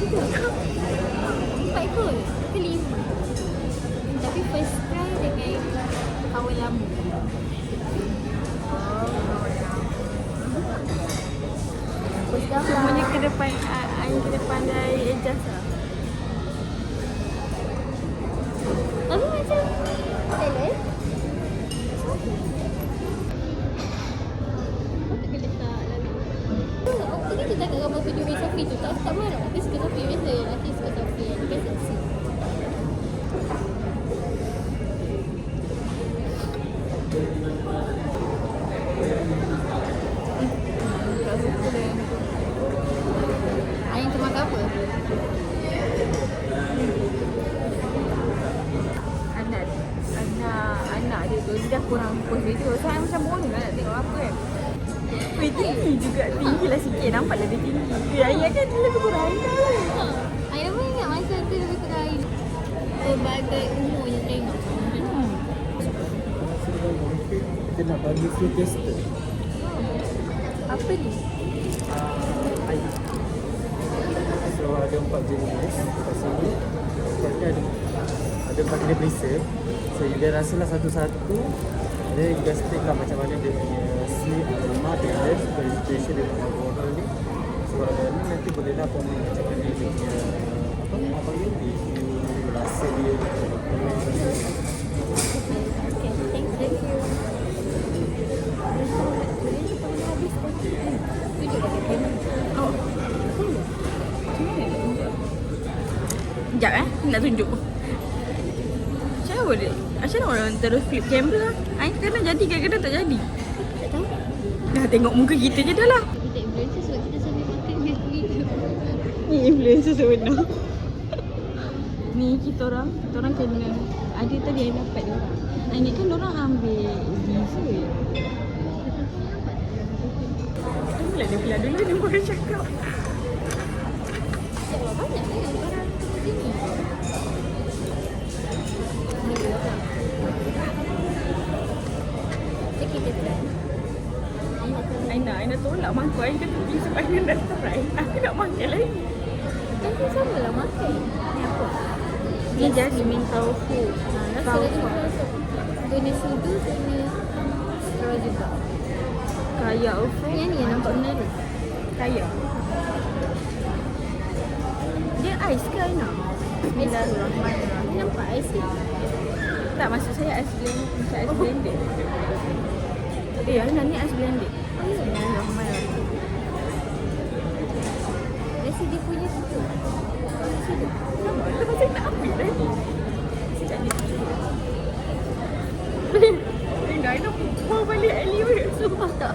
juga. 4 ekor ke 5. Tapi first try dengan kawan lama. Semuanya ke depan, Ain ke depan dari Ejaz lah. Tapi macam talent. Kau tak letak lalu. Aku kita tak gambar video dengan Sophie tu. Tak marah. Tapi suka Sophie. Biasa lelaki suka Sophie. Dia kan seksi. Ain tu makan apa? Anak dia tu dia dah kurang post video. Saya macam boring lah nak tengok apa kan. Weh, tinggi juga. Tinggi lah sikit. Nampak lah dia tinggi. Ayah kan dia lebih kurang Ain lah. Ain pun ingat masa tu lebih kurang Ain. Berbagai umur je tengok. Kita nak bagi free tester. Apa ni? Air. So ada 4 jenis kat sini. Sebabnya ada 4 jenis perisa. So dia rasalah satu-satu. Dia guys take lah macam mana dia punya sleep, lemak, balance, presentation dia punya botol ni. So ada ni nanti bolehlah apa macam mana dia punya apa ni dia rasa dia. Okay, thank you. Sekejap nak tunjuk. Macam mana boleh? Macam mana orang terus flip camera? Ain kadang jadi, kadang tak jadi. Tak tahu. Dah tengok muka kita je dah lah. Kita influencer sebab kita sambil makan gitu. Ni influencer sebenar. Ni kita orang kena. Ada tadi Ain dapat dia orang. Ain ni kan orang ambil visa je. Mula dia pula dulu dia baru cakap. Ya Allah, banyak kan orang kat sini. Jadi kita try. Ain dah tolak mangkuk. Ain kata pergi sebab Ain dah try. Aku nak makan lagi. Tapi sama lah makan. Ni apa? Ni jasmine tofu. Rasa lagi rasa. Guna sudu, guna straw juga. Kaya ofu. Yang ni yang nampak menarik. Kaya. Dia ais ke Aina? Bismillahirrahmanirrahim. Ni nampak ais ni. Tak, maksud saya ais blended. Macam ais blended. Aina ni ais blended. Bismillahirrahmanirrahim. Rasa dia punya tu. Sudu. Lepas saya nak ambil lagi. Sekejap ni. Aina bawa balik Ali weh. Sumpah tak?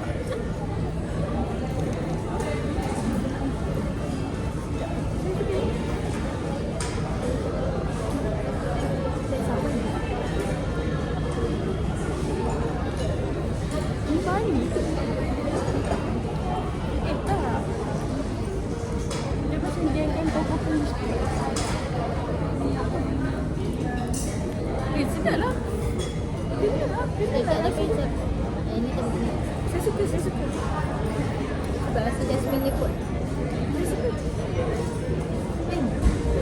Ni bani. Tak. Dia macam dia kan kau pun sikit. Sedap lah. Sedap lah. Dekat ada kecap. Ini tak benar. Saya suka. Sebab rasa jasmine dia kuat. Saya suka.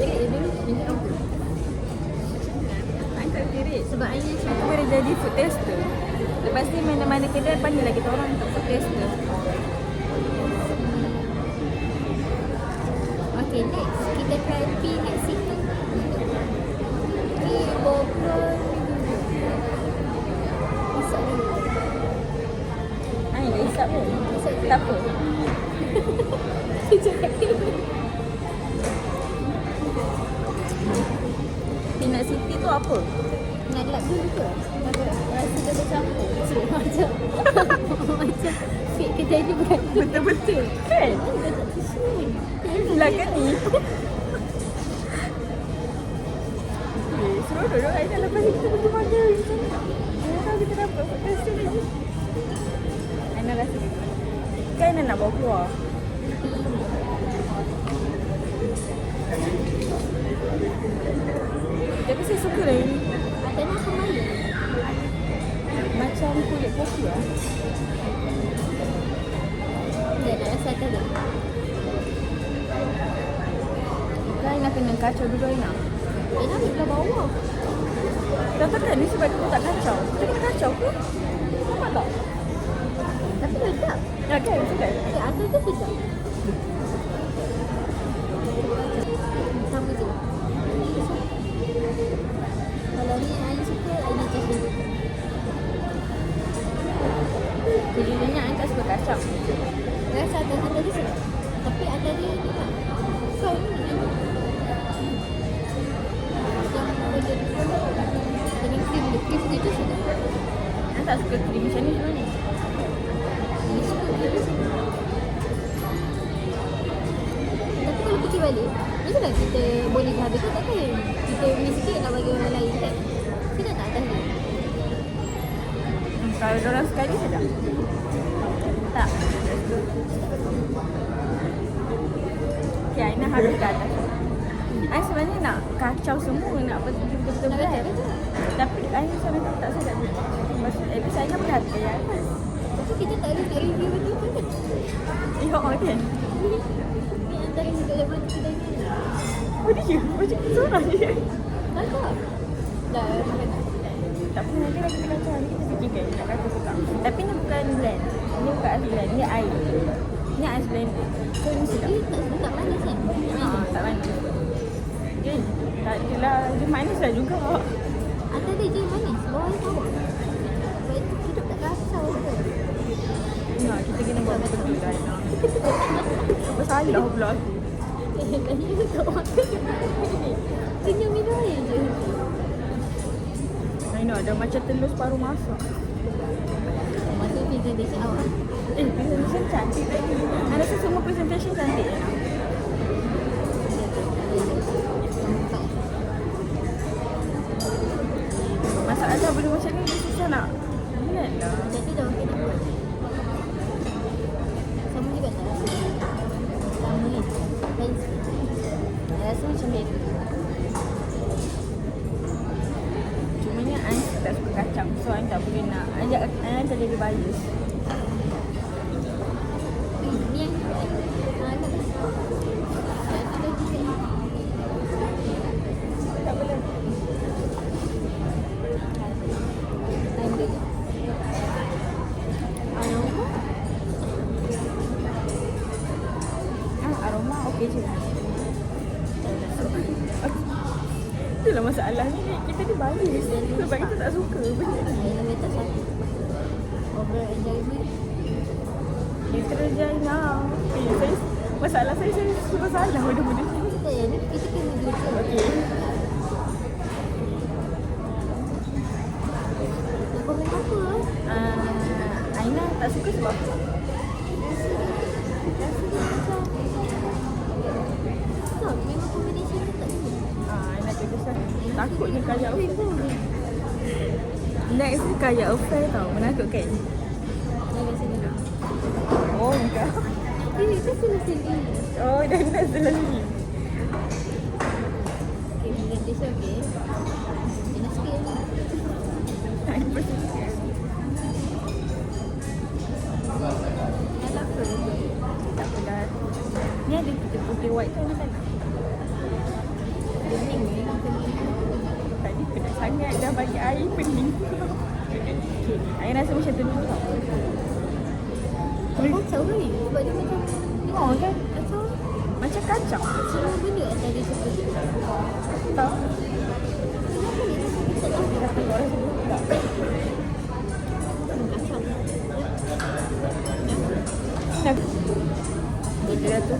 Jadi dia dulu minta apa? Ain tak tirik. Sebab Ain Aku cakap boleh jadi food tester. Lepas ni mana-mana kedai panggil lah kita orang untuk food tester. okay, next kita try peanut city. Ni bobrol isap dulu. Ain dah isap pun. Isap dulu. Tak apa. Dia cakap Peanut City tu apa? nak lap dulu ke? Rasa dia bercampur. Cik, macam macam fake kedai ni bukan. Betul-betul. Kan? Dia tak tisu ni. Lah kan ni. Seronok dong Aina lepas ni kita pergi makan. Seronok kita dapat food tester lagi. Aina rasa gitu. Kan Aina nak bawa keluar. Tapi saya suka lah ini. Ada ni apa malu? Macam kulit kopi lah. Dia nak rasa tak ada. kena kacau dulu Aina. Aina ambil belah bawah. Katakan ni sebab kita tak kacau. Kita kena kacau ke? Nampak tak? Tapi sedap. Ya kan? Sedap. Atas tu sedap. Sama je. Kalau ni Aina suka, Aina just suka. Jadi banyak Aina tak suka kacau. Rasa atas dia sedap. Tapi atas dia ni tak. Kau ni Aina. Dengan krim dia. Krim dia tu sedap. Aina tak suka krim macam ni sebenarnya. Dia suka krim macam ni. Tapi kalau fikir balik, macam mana kita boleh habiskan takkan kita ni sikit nak bagi orang lain kan? Sedap tak atas dia? Kalau diorang sekali sedap. Tak. Okay, Aina habis kat atas. Aina sebenarnya nak kacau semua, nak betul-betul Nak blend. kacau. Tapi Aina sebenarnya tak sedap juga. Maksud Aina saya berhati ya. Tapi kita tak ada nak review betul-betul kan? Ya kan? Ni antara untuk level kedai ni. Oh dia? Macam seorang je. Nampak? Dah makan tak? Tak pernah nanti lagi kita kacau. Nanti kita fikirkan nak kacau tukang. Tapi ni bukan blend. Ni bukan ice blend. Ni air. Ni ice blend. So ni sedap. Dia tak manis kan? Tak manis. Dia tak adalah. Dia manis lah juga. Atas dia je manis, bawah dia tahu. Sebab itu hidup tak kacau ke? Ya, kita kena buat betul lah. Apa salah pula aku. Tadi dia tak makan. Kenyang minum air je. I know, ada macam telur separuh masak. Masa presentation awak. Presentation cantik tadi. I rasa semua presentation cantik. Masalah benda macam ni, dia susah nak blend lah. Jadi dah makan apa? Sama juga tak rasa? Sama ni. Fancy. I rasa macam ni. Cumanya I tak suka kacang. So I tak boleh nak. I tak jadi bias. Ni yang nak Tak boleh. Aroma okey je. Itulah masalah ni. Kita ni bias. Sebab kita tak suka benda ni. Saya tak sakit. Overall enjoyment. Literal je nak. Masalah saya suka salah benda-benda ni. Kita ni kita kena jujur. Okey. Nak komen apa? Aina tak suka sebab apa? Tak, memang combination dia tak suka. Aina terkesan. Takutnya kaya affair. Next ni kaya affair tau. Menakutkan. Jangan sini. Oh enggak. Ini kan sini. Oh dah nak selesai. Okay, presentation okay. Jangan sikit. Aina pasti. Tak apa. Tak apa dah. Ni ada putih white tu Aina tak nak. Pening ni. Tadi pedas sangat dah bagi air pening. Okay. Aina rasa macam tu dulu tau. Kacau ke ni? Sebab dia macam Oh kan? kacau. Macam kacang. Semua benda atas dia suka. Tahu? Kenapa ni? Tak tahu. Kita tengok rasa dulu tak? Kacau. Dah. Dia dah tu.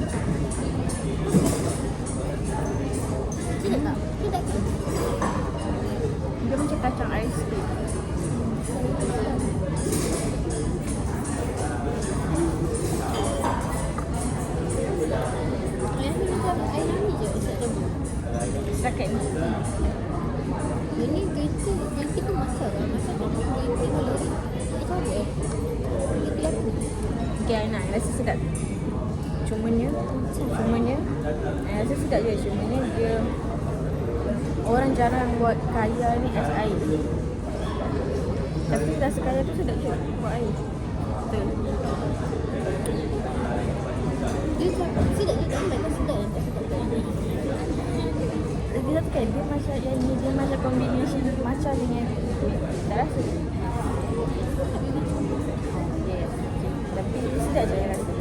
Sedap tak? Sedap ke? Dia macam kacang ais cream. Ayah ni macam air nami je. Sedap. Setakat ni. Ini kita masak lah. Masak kan kita kalori. Macam apa eh? Kita apa? Okay Aina, rasa sedap. Cumanya I rasa sedap je. Cumanya dia orang jarang buat kaya ni as air. Tapi rasa kaya tu sedap je buat air. Betul. Dia sedap je tak? Sedap yang tak sedap tak? kan dia macam yang ni, dia macam combination macam dengan tak rasa. Yes. Tapi sedap je yang rasa.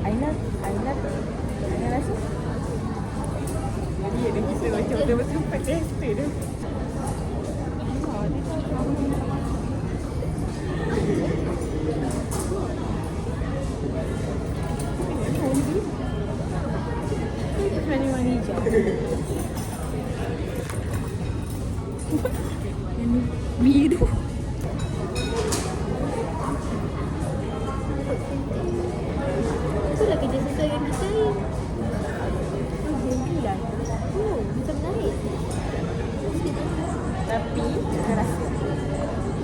Aina rasa. Jadi ada kita macam betul-betul pakai tester tu. Biru. Itulah kerja sesuai dengan kita ni. Gila. Macam menarik. Tapi saya rasa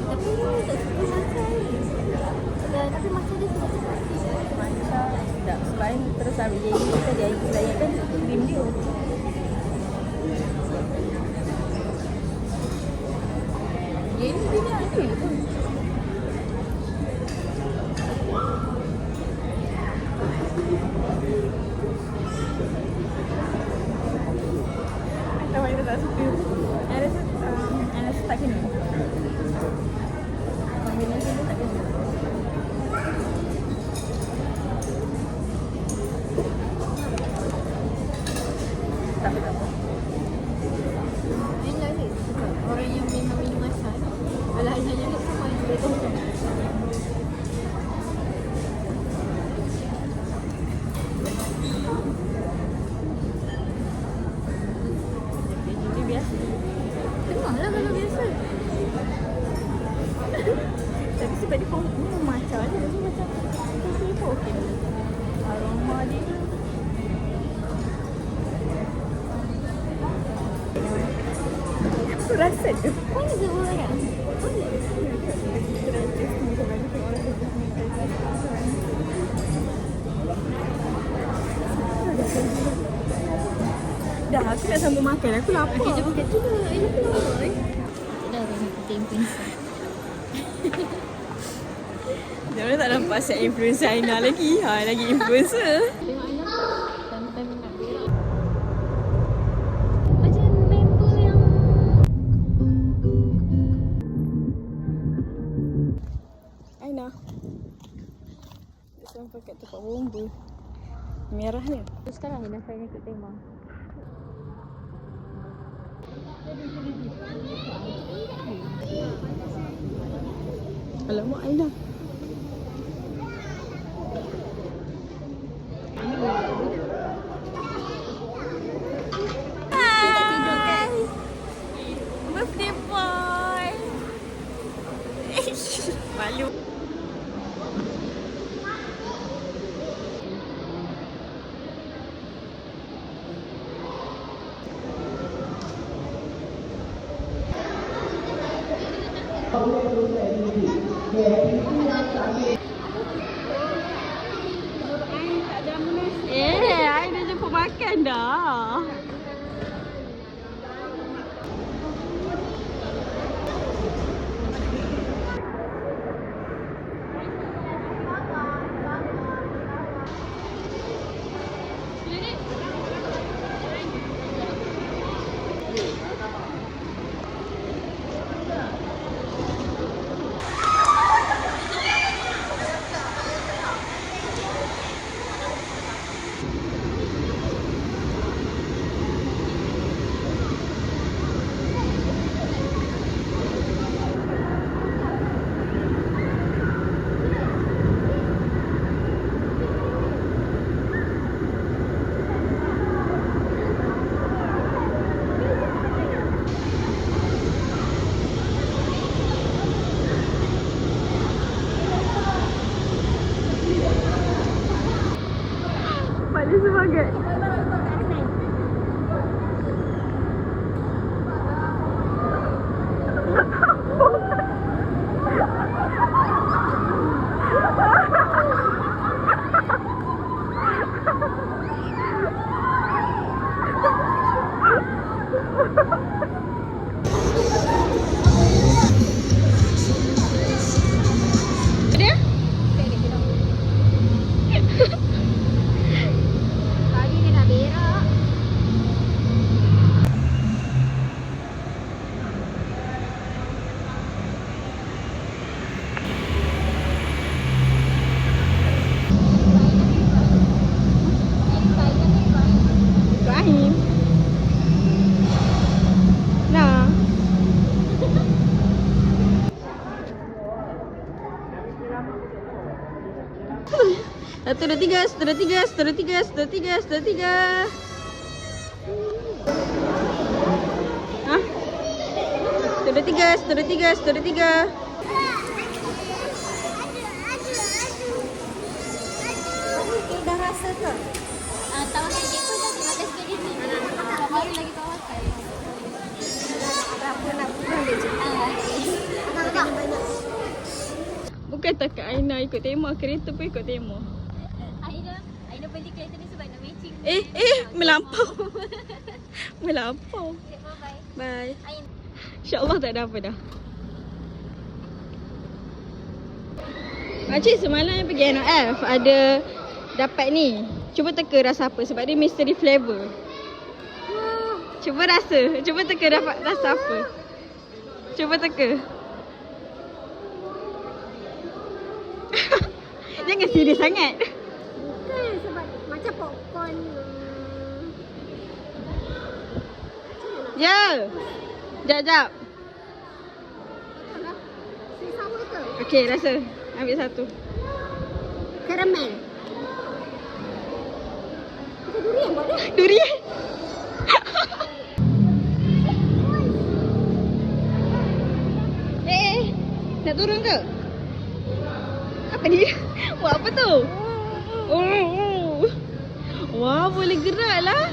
Tapi tak suka macam ni. Tapi macam dia sedap. macam sedap. Sebab terus ambil jadi kita dia layan kan krim dia. Jadi dia ada pun. Tahu itu tak suka. Saya rasa tak kena. Kombinasi tu tak kena. Tak apa. Enak ni. Orang yang memang minum masak. Kalau hanya ni sama yang boleh tolong. Dia biasa. Tengoklah kalau biasa. Tapi sebab dia pun macam je. Dia macam kopi pun okey. Aroma dia. Aku rasa tu. Mana dia orang kan? Dah, aku nak sambung makan. Aku lapar. Kita bukan tu lah. Ini tu lah. Dah kan kita influencer. Jangan tak nampak set influencer Aina lagi. Lagi influencer. Tengok Aina sampai nak berak. Macam member yang Aina. Dia sampai kat tempat bomba. Merah ni. sekarang Aina saya ikut tema. Alamak Aina. Hai. Birthday boy. Malu. I dah jumpa makan dah. Balik semangat. Tadi dia nak berak. tiga, setelah tiga, setelah tiga, setelah tiga, setelah tiga. Hah? Setelah tiga, setelah tiga, setelah tiga. Dah rasa ke? Tak makan kek pun dah makan sikit ni. Baru lagi kau makan. Berapa nak ambil je? Makan banyak. Bukan tak Kak Aina ikut tema, kereta pun ikut tema. Aina beli kereta ni sebab nak matching. Melampau. Melampau. Okay, bye-bye. Bye. Aina. InsyaAllah tak ada apa dah. Makcik semalam yang pergi NOF ada dapat ni. Cuba teka rasa apa sebab dia mystery flavour. Cuba rasa. Cuba teka dapat rasa apa. Cuba teka. Jangan serius sangat. Bukan sebab macam popcorn. Ya. Jap. Betul lah. Sama ke? Okey, rasa. Ambil satu. Karamel. Itu durian buat dia. Durian. Nak turun ke? Apa ni? Buat apa tu? Wah, boleh gerak lah.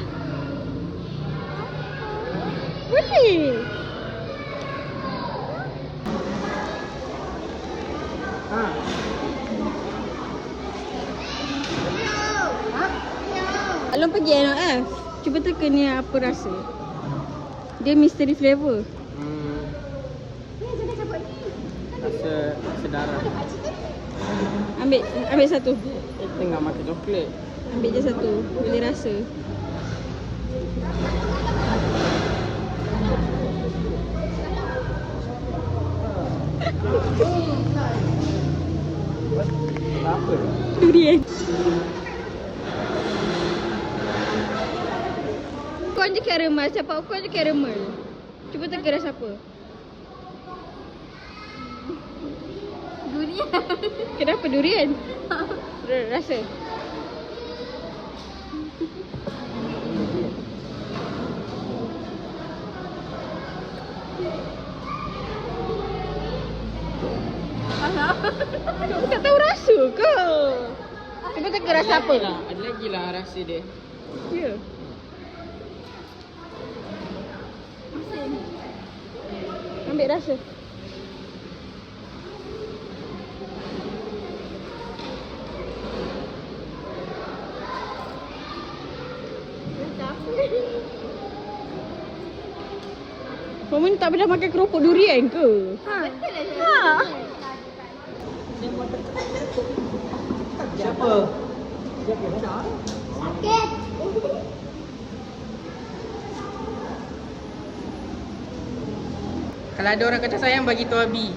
Boleh. Along pergi NOF. Cuba teka ni apa rasa. Dia mystery flavour. Rasa darah. Ambil satu. Tengah makan coklat. Ambil je satu. Boleh rasa. Apa? Durian. Popcorn je caramel. Macam popcorn je caramel. Cuba teka rasa apa. Durian. Kenapa durian? Rasa. Kamu tak tahu rasa ke? Cuba teka rasa apa? Ada lagi lah rasa dia. Ya. Ambil rasa. Kamu ni tak pernah makan keropok durian ke? Betul lah. Siapa? Sakit. Kalau ada orang kata sayang, bagi tu Abi.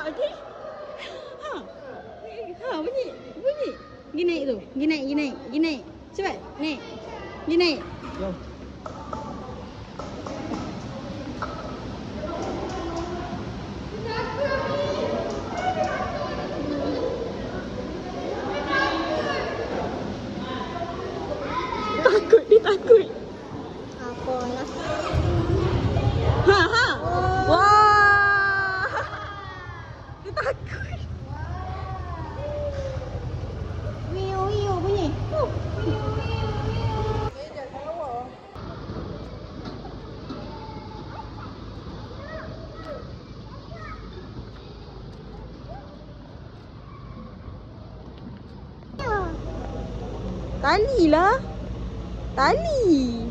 Okey. Bunyi. Gi naik tu. Gi naik. Cepat, naik. Gi naik. Jom. Takut, dia takut. Apa lah. Ha. Wah. Dia takut. Wiu bunyi. Tali lah. Tali.